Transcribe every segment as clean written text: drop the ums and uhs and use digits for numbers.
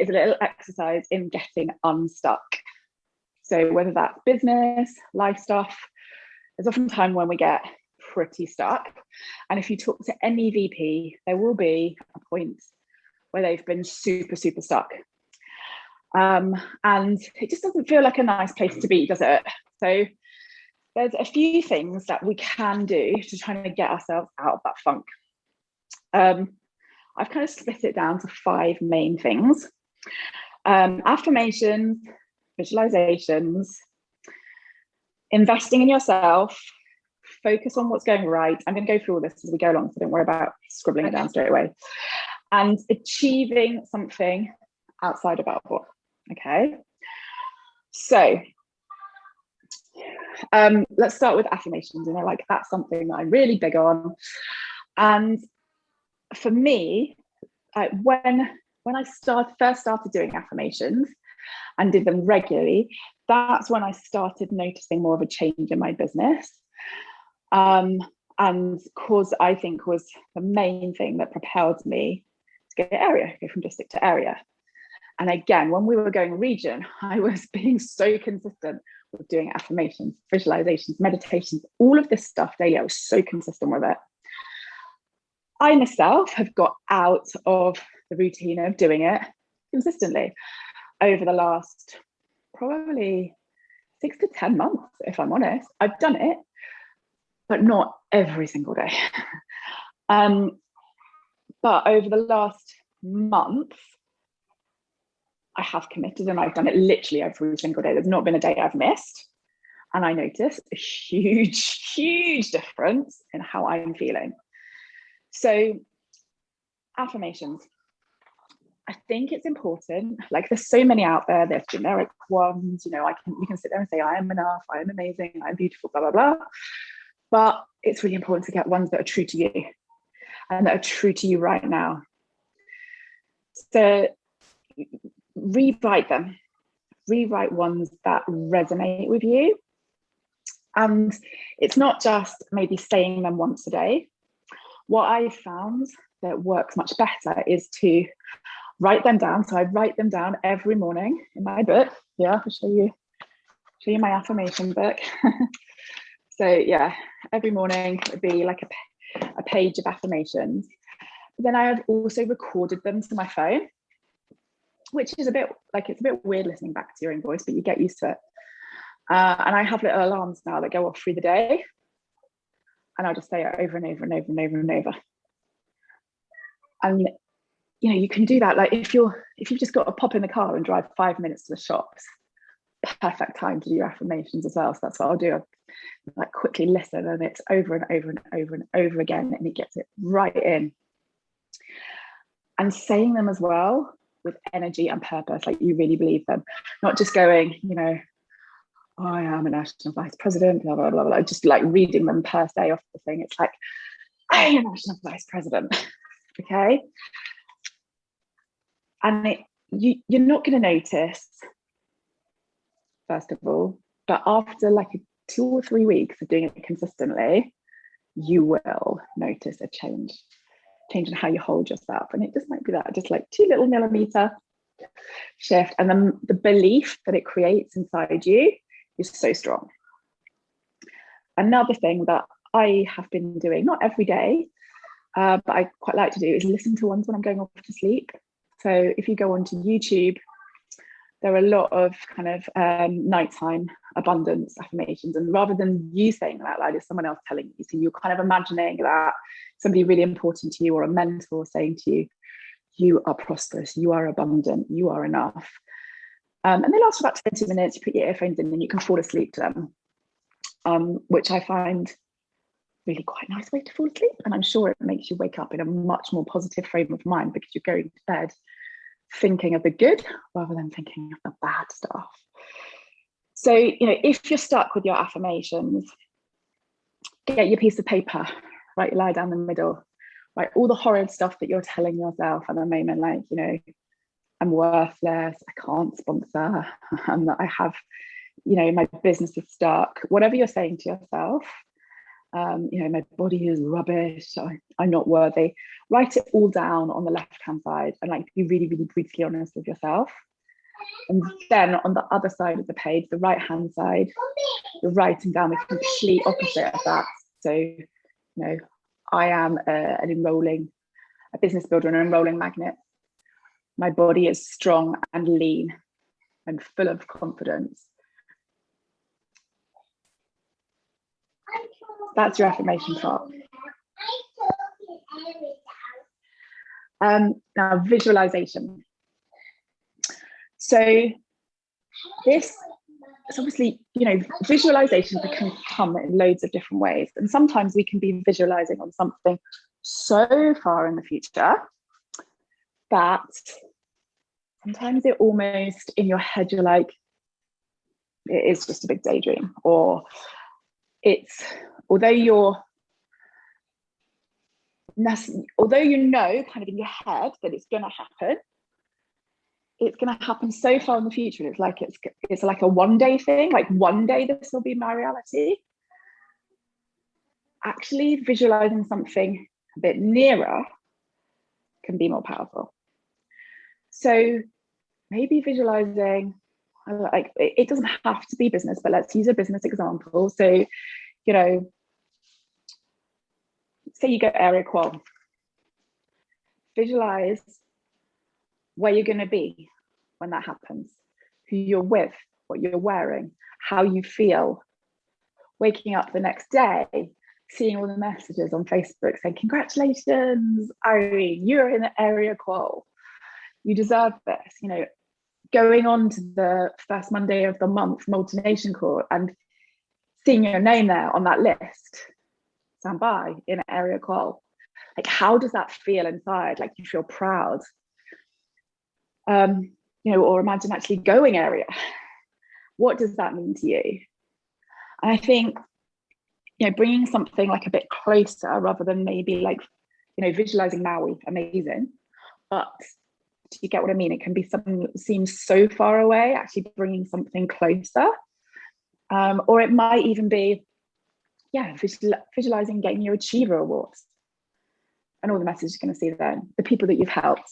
is a little exercise in getting unstuck. So whether that's business, life stuff, there's often time when we get pretty stuck. And if you talk to any VP, there will be a point where they've been super, super stuck. And it just doesn't feel like a nice place to be, does it? So there's a few things that we can do to try to get ourselves out of that funk. I've kind of split it down to 5 main things. Affirmations, visualizations, investing in yourself, focus on what's going right. I'm going to go through all this as we go along, so don't worry about scribbling it down straight away. And achieving something outside of our bubble. Okay. So let's start with affirmations. You know, like that's something that I'm really big on. And for me, when I first started doing affirmations and did them regularly, that's when I started noticing more of a change in my business. And cause I think was the main thing that propelled me to go from district to area. And again, when we were going region, I was being so consistent with doing affirmations, visualizations, meditations, all of this stuff daily. I was so consistent with it. I myself have got out of the routine of doing it consistently over the last probably 6 to 10 months, if I'm honest. I've done it, but not every single day. But over the last month, I have committed and I've done it literally every single day. There's not been a day I've missed. And I noticed a huge, huge difference in how I'm feeling. So affirmations, I think it's important. Like there's so many out there. There's generic ones, you know, you can sit there and say, I am enough, I am amazing, I'm beautiful, blah, blah, blah. But it's really important to get ones that are true to you and that are true to you right now. So rewrite them. Rewrite ones that resonate with you. And it's not just maybe saying them once a day. What I found that works much better is to write them down. So I write them down every morning in my book. Yeah, I'll show you my affirmation book. So yeah, every morning it would be like a page of affirmations. But then I have also recorded them to my phone, which is it's a bit weird listening back to your own voice, but you get used to it. And I have little alarms now that go off through the day. And I'll just say it over and over and over and over and over. And you know, you can do that. Like if you've just got to pop in the car and drive 5 minutes to the shops, perfect time to do affirmations as well. So that's what I'll do. I'll like quickly listen, and it's over and over and over and over again, and it gets it right in. And saying them as well with energy and purpose, like you really believe them, not just going, you know, oh, I am a national vice president, blah, blah, blah, blah, just like reading them per se off the thing. It's like, I am a national vice president, okay? And you're not going to notice, first of all, but after like 2 or 3 weeks of doing it consistently, you will notice a change in how you hold yourself. And it just might be that, just like 2 little millimeter shift. And then the belief that it creates inside you is so strong. Another thing that I have been doing, not every day, but I quite like to do, is listen to ones when I'm going off to sleep. So if you go onto YouTube, there are a lot of kind of nighttime abundance affirmations. And rather than you saying them out loud, it's someone else telling you. So you're kind of imagining that somebody really important to you or a mentor saying to you, you are prosperous, you are abundant, you are enough. And they last for about 20 minutes. You put your earphones in and you can fall asleep to them, which I find really quite a nice way to fall asleep. And I'm sure it makes you wake up in a much more positive frame of mind because you're going to bed thinking of the good rather than thinking of the bad stuff. So, you know, if you're stuck with your affirmations, get your piece of paper, right? Lie down the middle, write all the horrid stuff that you're telling yourself at the moment, like, you know, I'm worthless, I can't sponsor, and that I have, you know, my business is stuck, whatever you're saying to yourself, My body is rubbish. I'm not worthy. Write it all down on the left-hand side and like be really, really brutally honest with yourself. And then on the other side of the page, the right-hand side, you're writing down the complete opposite of that. So, I am a business builder and an enrolling magnet. My body is strong and lean and full of confidence. That's your affirmation part. Now, visualization. So this is obviously, visualization can come in loads of different ways. And sometimes we can be visualizing on something so far in the future that sometimes it almost in your head, you're like, it is just a big daydream, or although you know kind of in your head that it's going to happen so far in the future. It's like a one day thing, like one day this will be my reality. Actually visualizing something a bit nearer can be more powerful. So maybe visualizing, like, it doesn't have to be business, but let's use a business example. So, say you go area qual, visualize where you're going to be when that happens, who you're with, what you're wearing, how you feel, waking up the next day, seeing all the messages on Facebook saying, congratulations, Irene, you're in the area qual. You deserve this, going on to the first Monday of the month multi-nation call and seeing your name there on that list, stand by in area qual. Like, how does that feel inside? Like, you feel proud. Or imagine actually going area. What does that mean to you? And I think, bringing something like a bit closer rather than maybe like, visualizing Maui, amazing. But do you get what I mean? It can be something that seems so far away, actually bringing something closer. Or it might even be, visualizing getting your Achiever Awards and all the messages you're going to see then, the people that you've helped.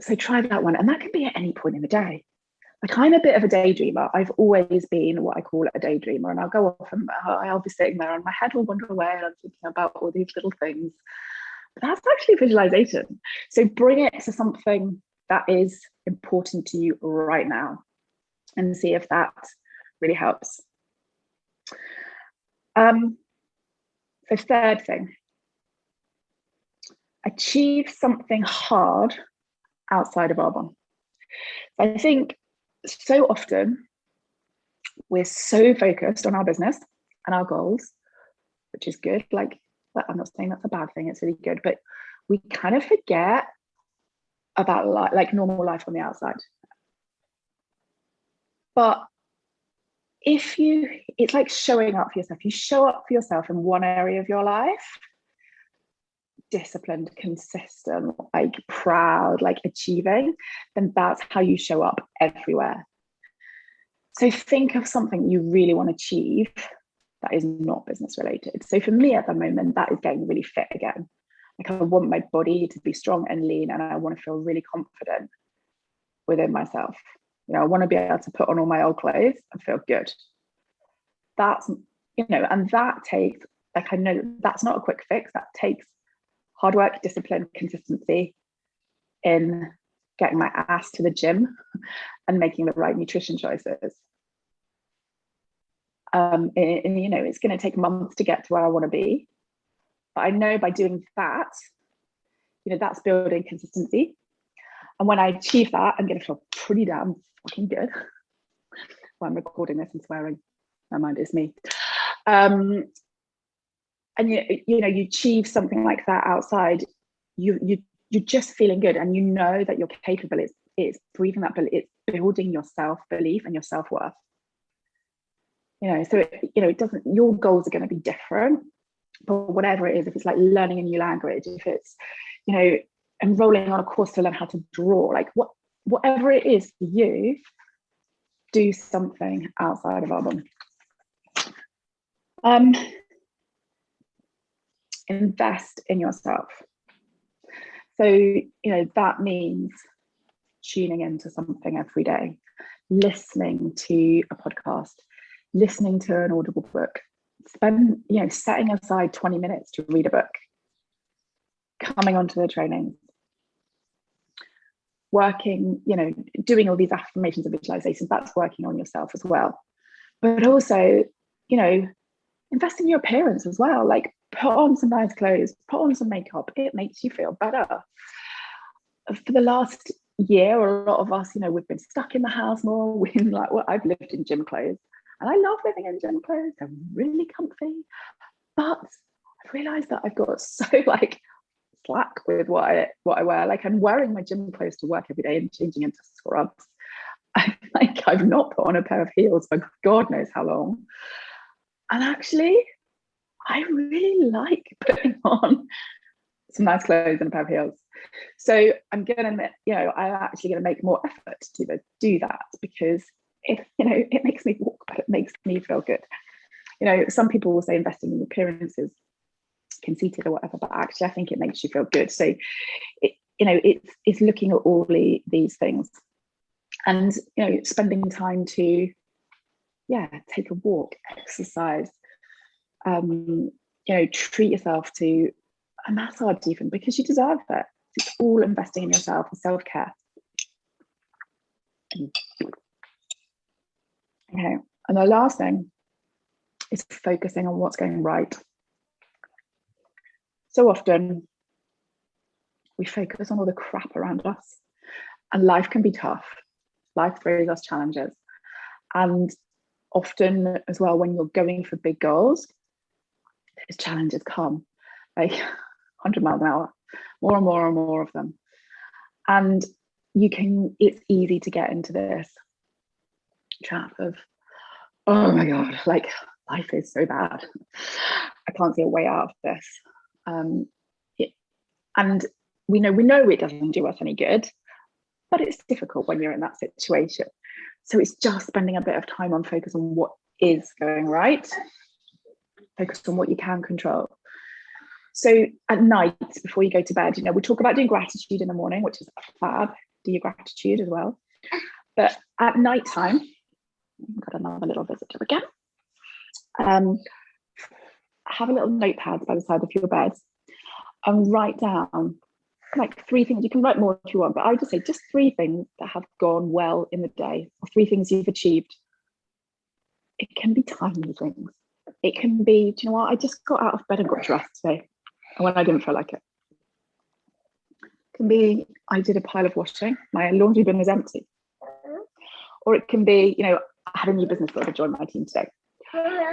So try that one. And that can be at any point in the day. Like, I'm a bit of a daydreamer. I've always been what I call a daydreamer. And I'll go off and I'll be sitting there and my head will wander away and I'm thinking about all these little things. But that's actually visualization. So bring it to something that is important to you right now and see if that really helps. The third thing, achieve something hard outside of our one. I think so often we're so focused on our business and our goals, which is good. Like, I'm not saying that's a bad thing, it's really good, but we kind of forget about like normal life on the outside. But it's like showing up for yourself. You show up for yourself in one area of your life, disciplined, consistent, like proud, like achieving, then that's how you show up everywhere. So think of something you really want to achieve that is not business related. So for me at the moment, that is getting really fit again. Like, I want my body to be strong and lean, and I want to feel really confident within myself. I want to be able to put on all my old clothes and feel good. That's, and that takes, like, I know that's not a quick fix. That takes hard work, discipline, consistency in getting my ass to the gym and making the right nutrition choices. It's going to take months to get to where I want to be. But I know by doing that, that's building consistency. And when I achieve that, I'm going to feel pretty damn fucking good. Well, I'm recording this and swearing. Never mind, it's me. And you achieve something like that outside, you're just feeling good, and that you're capable. It's breathing that, but it's building your self-belief and your self-worth. So it doesn't, your goals are going to be different, but whatever it is, if it's like learning a new language, if it's enrolling on a course to learn how to draw, like whatever it is for you, do something outside of album. Invest in yourself. So, that means tuning into something every day, listening to a podcast, listening to an audible book, setting aside 20 minutes to read a book, coming onto the training, working, doing all these affirmations and visualizations. That's working on yourself as well. But also, invest in your appearance as well. Like, put on some nice clothes, put on some makeup. It makes you feel better. For the last year, a lot of us, we've been stuck in the house more. I've lived in gym clothes, and I love living in gym clothes. They're really comfy. But I've realized that I've got so slack with what I wear. Like, I'm wearing my gym clothes to work every day and changing into scrubs. I've not put on a pair of heels for God knows how long. And actually, I really like putting on some nice clothes and a pair of heels. So I'm I'm actually gonna make more effort to do that, because it makes me walk, but it makes me feel good. Some people will say investing in appearances conceited or whatever, but actually I think it makes you feel good. So it's looking at all these things, and spending time to take a walk, exercise, treat yourself to a massage even, because you deserve it. It's all investing in yourself and self-care. Okay, and the last thing is focusing on what's going right. So often we focus on all the crap around us, and life can be tough. Life throws us challenges. And often as well, when you're going for big goals, those challenges come like 100 miles an hour, more and more and more of them. And it's easy to get into this trap of, oh my God, like, life is so bad. I can't see a way out of this. And we know it doesn't do us any good, but it's difficult when you're in that situation. So it's just spending a bit of time on focus on what is going right, focus on what you can control. So at night, before you go to bed, we talk about doing gratitude in the morning, which is fab. Do your gratitude as well. But at night time, got another little visitor again. Have a little notepad by the side of your bed and write down like 3 things. You can write more if you want, but I would just say just 3 things that have gone well in the day, or 3 things you've achieved. It can be tiny things. It can be, do you know what? I just got out of bed and got dressed today, and when I didn't feel like it. It can be, I did a pile of washing. My laundry bin is empty. Or it can be, I had a new business that joined my team today.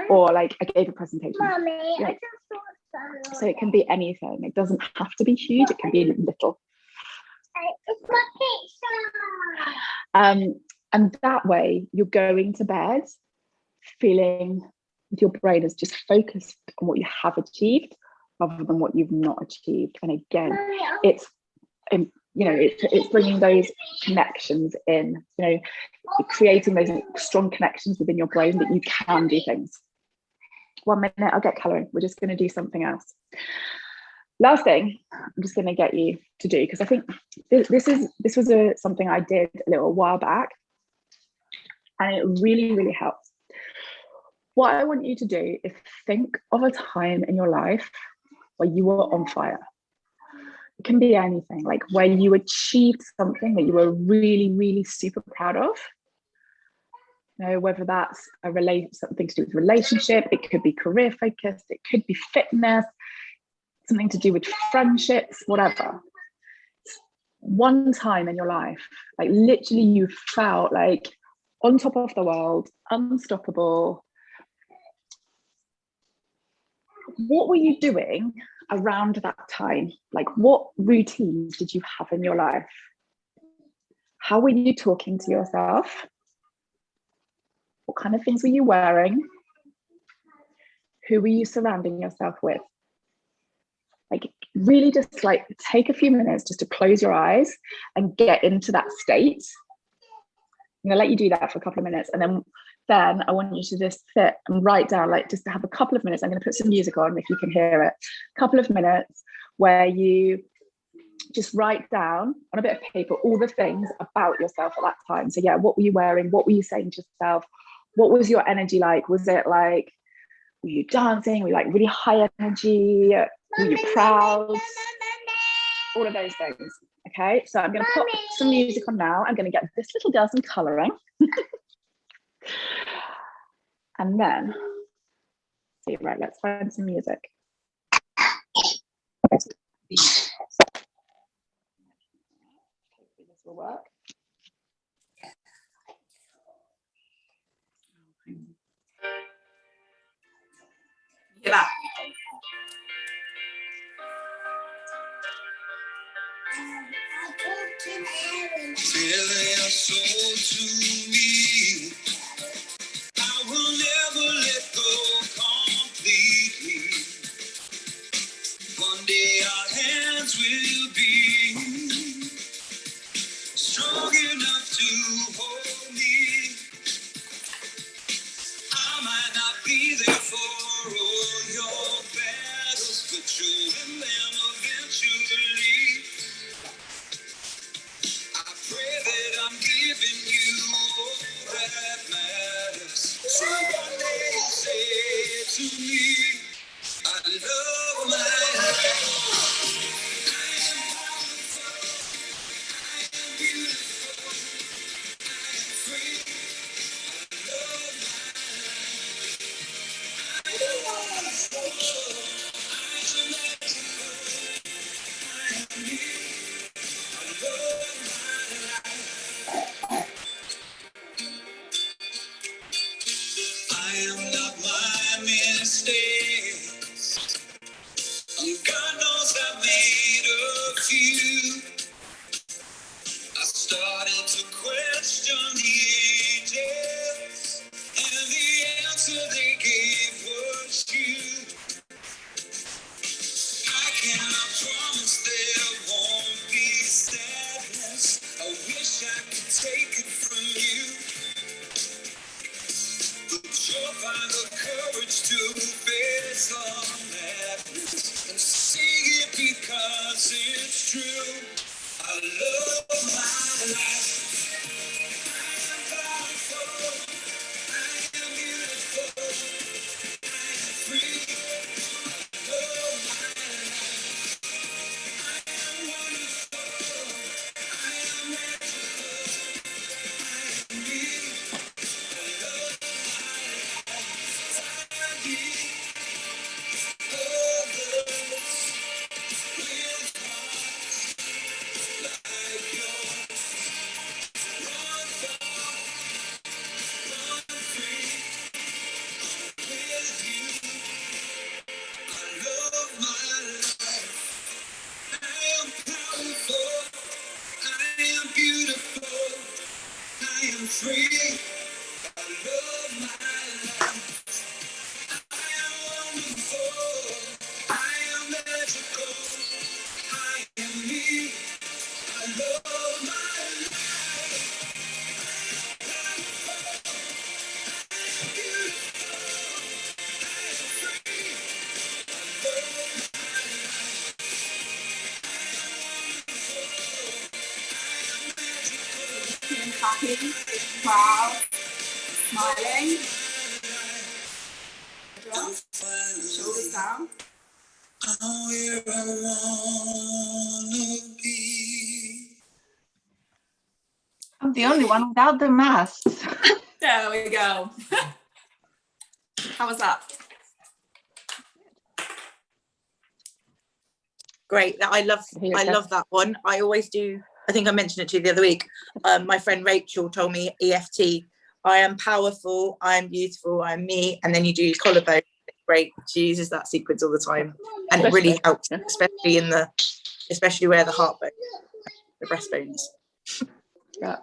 Or like I gave a presentation. Mommy, I just so it can be anything. It doesn't have to be huge. It can be little. It's my pizza. And that way you're going to bed feeling with your brain is just focused on what you have achieved rather than what you've not achieved. And again, it's bringing those connections in, creating those strong connections within your brain that you can do things. 1 minute, I'll get colouring. We're just going to do something else. Last thing I'm just going to get you to do, because I think this was something I did a little while back, and it really, really helps. What I want you to do is think of a time in your life where you were on fire. It can be anything, like where you achieved something that you were really, really super proud of. Whether that's something to do with relationship, it could be career focused, it could be fitness, something to do with friendships, whatever. One time in your life, like literally you felt like on top of the world, unstoppable. What were you doing around that time? Like, what routines did you have in your life? How were you talking to yourself? What kind of things were you wearing? Who were you surrounding yourself with? Like, really just like take a few minutes just to close your eyes and get into that state. I'm gonna let you do that for a couple of minutes, and then then I want you to just sit and write down, like just to have a couple of minutes. I'm going to put some music on if you can hear it. A couple of minutes where you just write down on a bit of paper all the things about yourself at that time. So yeah, what were you wearing? What were you saying to yourself? What was your energy like? Was it like, were you dancing? Were you like really high energy? Were you proud? All of those things. Okay, so I'm going to put some music on now. I'm going to get this little girl some colouring. And then, see, right, let's find some music. Hopefully this will work. Hear that? Telling your soul to me, I will never let go completely. One day our hands will be strong enough to hold me. I might not be there for all your battles, but you'll win them eventually. I pray that I'm giving you all that matters. So one day you'll say to me, I love my life. I am powerful. I am beautiful. I am free. I love my life. I am wonderful. I am magical. I am me. I love my life. I am not my mistakes. God knows I've made a few. I started to question the angels, and the answer they gave was you. I cannot promise there won't be sadness. I wish I could take it from you. But you'll find the courage to face the madness and sing it because it's true. I love my life. I am powerful. I am beautiful. I am free. I love my life. I am wonderful. I am magical. I am me. I love my life. I need others with hearts like yours. Run far, run free with you. I love my life. I am powerful. I am beautiful. I am free. I love my life. I am wonderful. I am magical. I am me. I love my life. I am beautiful. I am free. I love my life. I am wonderful. I am magical. Feeling happy, proud, smiling. Shoulders down. I'm where I wanna be. I'm the only one without the masks. There we go. How was that? Great. I love that one. I always do. I think I mentioned it to you the other week. My friend Rachel told me EFT. I am powerful. I am beautiful. I am me. And then you do your collarbone. It's great. She uses that sequence all the time, and it really helps, especially where the heart bone, the breastbones. Yeah,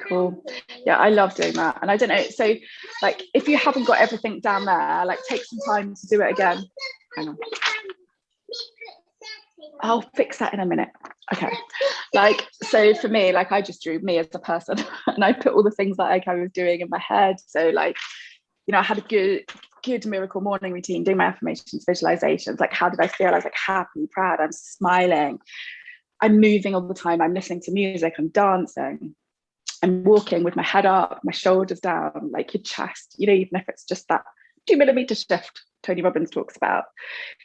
cool. Yeah, I love doing that. And I don't know, so like if you haven't got everything down there, like take some time to do it again. Hang on. I'll fix that in a minute. Okay. Like, so for me, like I just drew me as a person and I put all the things that like I was doing in my head. So like, you know, I had a good miracle morning routine, doing my affirmations, visualizations. Like, how did I feel? I was like happy, proud, I'm smiling, I'm moving all the time, I'm listening to music, I'm dancing, I'm walking with my head up, my shoulders down, like your chest, you know, even if it's just that 2 millimeter shift Tony Robbins talks about.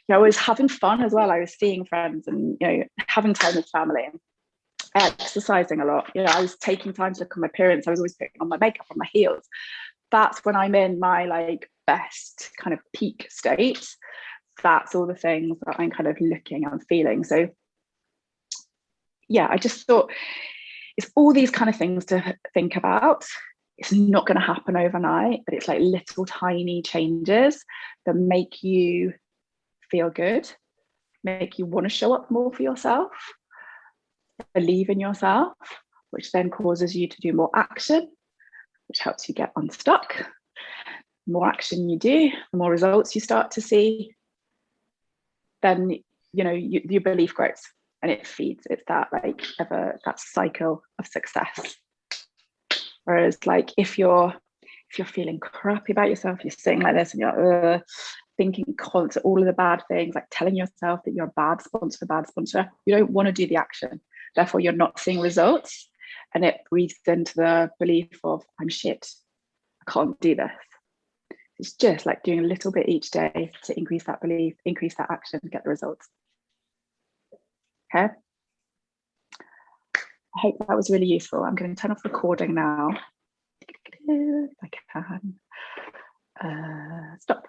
You know, I was having fun as well. I was seeing friends and, you know, having time with family, exercising a lot. You know, I was taking time to look at my appearance. I was always putting on my makeup, on my heels. That's when I'm in my like best kind of peak state. That's all the things that I'm kind of looking and feeling. So yeah, I just thought it's all these kind of things to think about. It's not going to happen overnight, but it's like little tiny changes that make you feel good, make you want to show up more for yourself, believe in yourself, which then causes you to do more action, which helps you get unstuck. The more action you do, the more results you start to see, then, you know, your belief grows and it feeds. It's that like ever that cycle of success. Whereas like if you're feeling crappy about yourself, you're sitting like this and you're thinking constant all of the bad things, like telling yourself that you're a bad sponsor, you don't want to do the action. Therefore, you're not seeing results, and it breathes into the belief of I'm shit, I can't do this. It's just like doing a little bit each day to increase that belief, increase that action, get the results. Okay. I hope that was really useful. I'm going to turn off recording now. If I can. Stop.